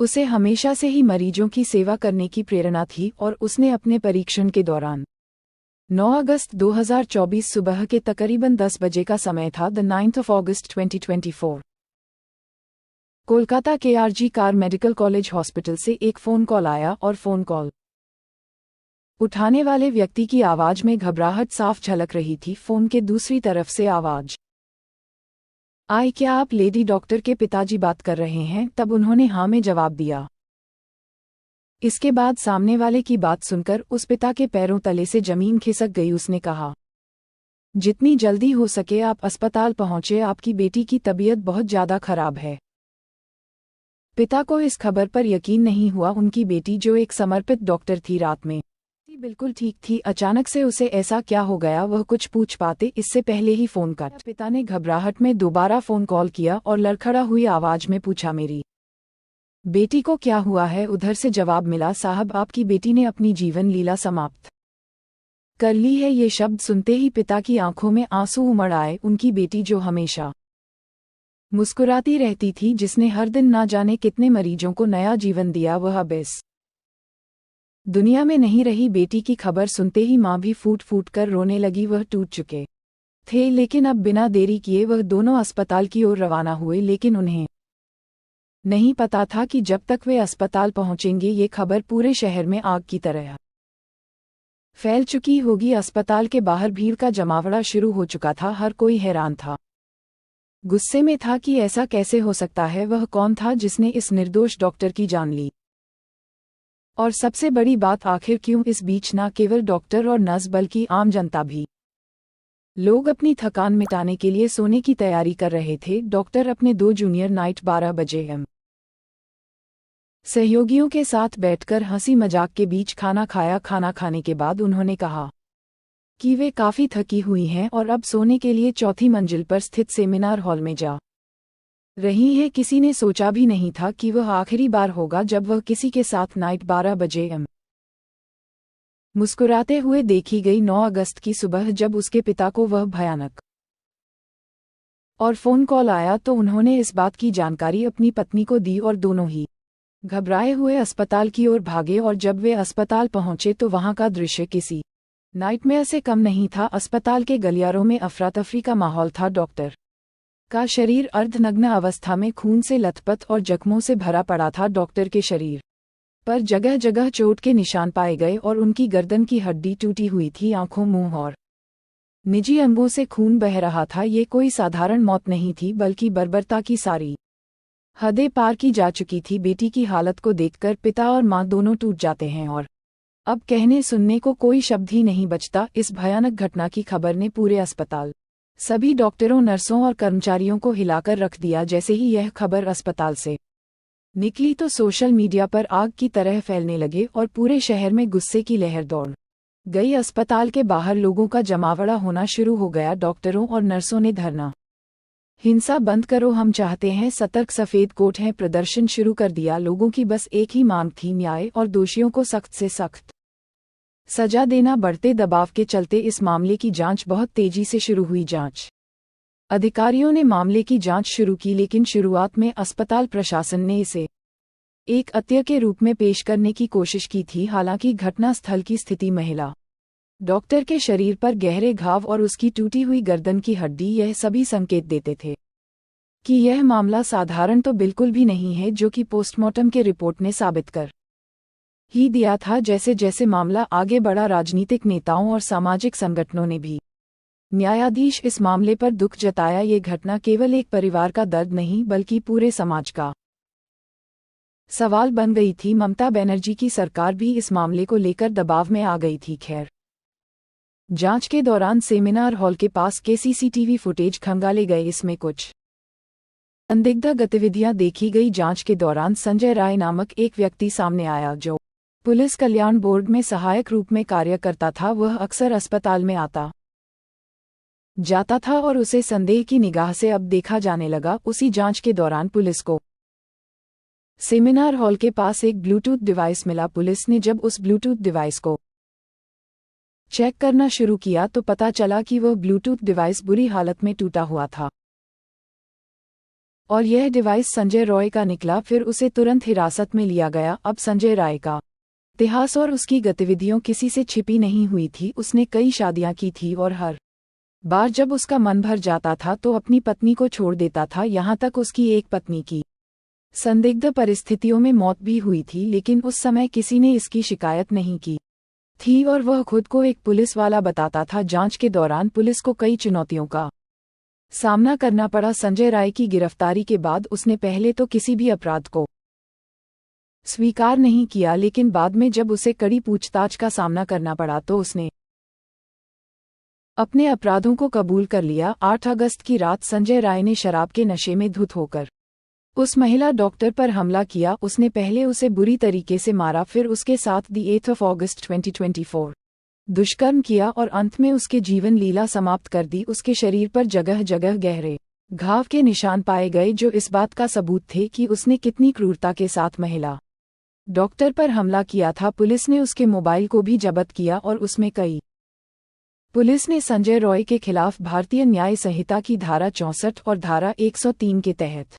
उसे हमेशा से ही मरीजों की सेवा करने की प्रेरणा थी और उसने अपने परीक्षण के दौरान 9 अगस्त 2024 सुबह के तकरीबन 10 बजे का समय था, the 9th of August 2024, Kolkata के RG Kar medical college hospital से एक फ़ोन कॉल आया और फ़ोन कॉल उठाने वाले व्यक्ति की आवाज़ में घबराहट साफ झलक रही थी। फ़ोन के दूसरी तरफ से आवाज़ आई, क्या आप लेडी डॉक्टर के पिताजी बात कर रहे हैं? तब उन्होंने हाँ में जवाब दिया। इसके बाद सामने वाले की बात सुनकर उस पिता के पैरों तले से जमीन खिसक गई। उसने कहा, जितनी जल्दी हो सके आप अस्पताल पहुंचे, आपकी बेटी की तबीयत बहुत ज़्यादा खराब है। पिता को इस खबर पर यकीन नहीं हुआ। उनकी बेटी, जो एक समर्पित डॉक्टर थी, रात में बिल्कुल ठीक थी। अचानक से उसे ऐसा क्या हो गया? वह कुछ पूछ पाते इससे पहले ही फ़ोन कट। पिता ने घबराहट में दोबारा फ़ोन कॉल किया और लड़खड़ा हुई आवाज़ में पूछा, मेरी बेटी को क्या हुआ है? उधर से जवाब मिला, साहब, आपकी बेटी ने अपनी जीवन लीला समाप्त कर ली है। ये शब्द सुनते ही पिता की आंखों में आंसू उमड़ आए। उनकी बेटी, जो हमेशा मुस्कुराती रहती थी, जिसने हर दिन ना जाने कितने मरीजों को नया जीवन दिया, वह अब इस दुनिया में नहीं रही। बेटी की खबर सुनते ही माँ भी फूट फूट कर रोने लगी। वह टूट चुके थे, लेकिन अब बिना देरी किए वह दोनों अस्पताल की ओर रवाना हुए। लेकिन उन्हें नहीं पता था कि जब तक वे अस्पताल पहुंचेंगे, ये खबर पूरे शहर में आग की तरह फैल चुकी होगी। अस्पताल के बाहर भीड़ का जमावड़ा शुरू हो चुका था। हर कोई हैरान था, गुस्से में था कि ऐसा कैसे हो सकता है। वह कौन था जिसने इस निर्दोष डॉक्टर की जान ली? और सबसे बड़ी बात, आखिर क्यों? इस बीच न केवल डॉक्टर और नर्स बल्कि आम जनता भी, लोग अपनी थकान मिटाने के लिए सोने की तैयारी कर रहे थे। डॉक्टर अपने 2 जूनियर नाइट 12 बजे एम सहयोगियों के साथ बैठकर हंसी मजाक के बीच खाना खाया। खाना खाने के बाद उन्होंने कहा कि वे काफ़ी थकी हुई हैं और अब सोने के लिए चौथी मंजिल पर स्थित सेमिनार हॉल में जा रही है। किसी ने सोचा भी नहीं था कि वह आखिरी बार होगा जब वह किसी के साथ नाइट 12 बजे एम मुस्कुराते हुए देखी गई। 9 अगस्त की सुबह जब उसके पिता को वह भयानक और फ़ोन कॉल आया तो उन्होंने इस बात की जानकारी अपनी पत्नी को दी और दोनों ही घबराए हुए अस्पताल की ओर भागे। और जब वे अस्पताल पहुंचे तो वहां का दृश्य किसी नाइटमेयर से कम नहीं था। अस्पताल के गलियारों में अफरा तफरी का माहौल था। डॉक्टर का शरीर अर्धनग्न अवस्था में खून से लथपथ और जख्मों से भरा पड़ा था। डॉक्टर के शरीर पर जगह जगह चोट के निशान पाए गए और उनकी गर्दन की हड्डी टूटी हुई थी। आंखों, मुंह और निजी अंगों से खून बह रहा था। ये कोई साधारण मौत नहीं थी, बल्कि बर्बरता की सारी हदें पार की जा चुकी थी। बेटी की हालत को देखकर पिता और माँ दोनों टूट जाते हैं और अब कहने सुनने को कोई शब्द ही नहीं बचता। इस भयानक घटना की खबर ने पूरे अस्पताल, सभी डॉक्टरों, नर्सों और कर्मचारियों को हिलाकर रख दिया। जैसे ही यह खबर अस्पताल से निकली तो सोशल मीडिया पर आग की तरह फैलने लगे और पूरे शहर में गुस्से की लहर दौड़ गई। अस्पताल के बाहर लोगों का जमावड़ा होना शुरू हो गया। डॉक्टरों और नर्सों ने धरना, हिंसा बंद करो, हम चाहते हैं सतर्क, सफ़ेद कोट हैं, प्रदर्शन शुरू कर दिया। लोगों की बस एक ही मांग थी, न्याय और दोषियों को सख्त से सख्त सजा देना। बढ़ते दबाव के चलते इस मामले की जांच बहुत तेजी से शुरू हुई। जांच अधिकारियों ने मामले की जांच शुरू की, लेकिन शुरुआत में अस्पताल प्रशासन ने इसे एक हत्या के रूप में पेश करने की कोशिश की थी। हालांकि घटनास्थल की स्थिति, महिला डॉक्टर के शरीर पर गहरे घाव और उसकी टूटी हुई गर्दन की हड्डी, यह सभी संकेत देते थे कि यह मामला साधारण तो बिल्कुल भी नहीं है, जो कि पोस्टमार्टम के रिपोर्ट ने साबित कर ही दिया था। जैसे जैसे मामला आगे बढ़ा, राजनीतिक नेताओं और सामाजिक संगठनों ने भी न्यायाधीश इस मामले पर दुख जताया। ये घटना केवल एक परिवार का दर्द नहीं, बल्कि पूरे समाज का सवाल बन गई थी। ममता बनर्जी की सरकार भी इस मामले को लेकर दबाव में आ गई थी। खैर, जांच के दौरान सेमिनार हॉल के पास के सीसीटीवी फुटेज खंगाले गए। इसमें कुछ संदिग्ध गतिविधियां देखी गई। जांच के दौरान संजय राय नामक एक व्यक्ति सामने आया, जो पुलिस कल्याण बोर्ड में सहायक रूप में कार्य करता था। वह अक्सर अस्पताल में आता जाता था और उसे संदेह की निगाह से अब देखा जाने लगा। उसी जांच के दौरान पुलिस को सेमिनार हॉल के पास एक ब्लूटूथ डिवाइस मिला। पुलिस ने जब उस ब्लूटूथ डिवाइस को चेक करना शुरू किया तो पता चला कि वह ब्लूटूथ डिवाइस बुरी हालत में टूटा हुआ था। और यह डिवाइस संजय रॉय का निकला। फिर उसे तुरंत हिरासत में लिया गया। अब संजय राय का इतिहास और उसकी गतिविधियां किसी से छिपी नहीं हुई थी। उसने कई शादियां की थी और हर बार जब उसका मन भर जाता था तो अपनी पत्नी को छोड़ देता था। यहाँ तक उसकी एक पत्नी की संदिग्ध परिस्थितियों में मौत भी हुई थी, लेकिन उस समय किसी ने इसकी शिकायत नहीं की थी और वह खुद को एक पुलिस वाला बताता था। जांच के दौरान पुलिस को कई चुनौतियों का सामना करना पड़ा। संजय राय की गिरफ्तारी के बाद उसने पहले तो किसी भी अपराध को स्वीकार नहीं किया, लेकिन बाद में जब उसे कड़ी पूछताछ का सामना करना पड़ा तो उसने अपने अपराधों को कबूल कर लिया। 8 अगस्त की रात संजय राय ने शराब के नशे में धुत होकर उस महिला डॉक्टर पर हमला किया। उसने पहले उसे बुरी तरीके से मारा, फिर उसके साथ 8 अगस्त 2024 दुष्कर्म किया और अंत में उसके जीवन लीला समाप्त कर दी। उसके शरीर पर जगह जगह गहरे घाव के निशान पाए गए, जो इस बात का सबूत थे कि उसने कितनी क्रूरता के साथ महिला डॉक्टर पर हमला किया था। पुलिस ने उसके मोबाइल को भी जब्त किया और उसमें पुलिस ने संजय रॉय के खिलाफ भारतीय न्याय संहिता की धारा 64 और धारा 103 के तहत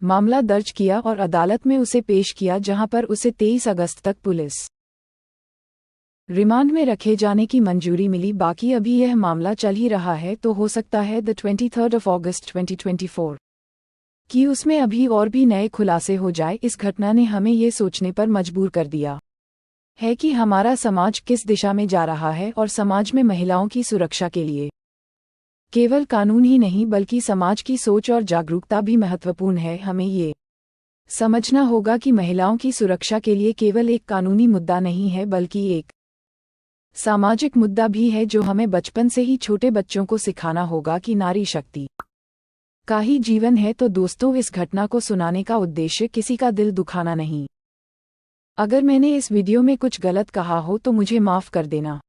मामला दर्ज किया और अदालत में उसे पेश किया, जहां पर उसे 23 अगस्त तक पुलिस रिमांड में रखे जाने की मंजूरी मिली। बाकी अभी यह मामला चल ही रहा है, तो हो सकता है 23 अगस्त 2024 कि उसमें अभी और भी नए खुलासे हो जाए। इस घटना ने हमें ये सोचने पर मजबूर कर दिया है कि हमारा समाज किस दिशा में जा रहा है और समाज में महिलाओं की सुरक्षा के लिए केवल कानून ही नहीं बल्कि समाज की सोच और जागरूकता भी महत्वपूर्ण है। हमें ये समझना होगा कि महिलाओं की सुरक्षा के लिए केवल एक कानूनी मुद्दा नहीं है, बल्कि एक सामाजिक मुद्दा भी है, जो हमें बचपन से ही छोटे बच्चों को सिखाना होगा कि नारी शक्ति का ही जीवन है। तो दोस्तों, इस घटना को सुनाने का उद्देश्य किसी का दिल दुखाना नहीं। अगर मैंने इस वीडियो में कुछ गलत कहा हो तो मुझे माफ़ कर देना।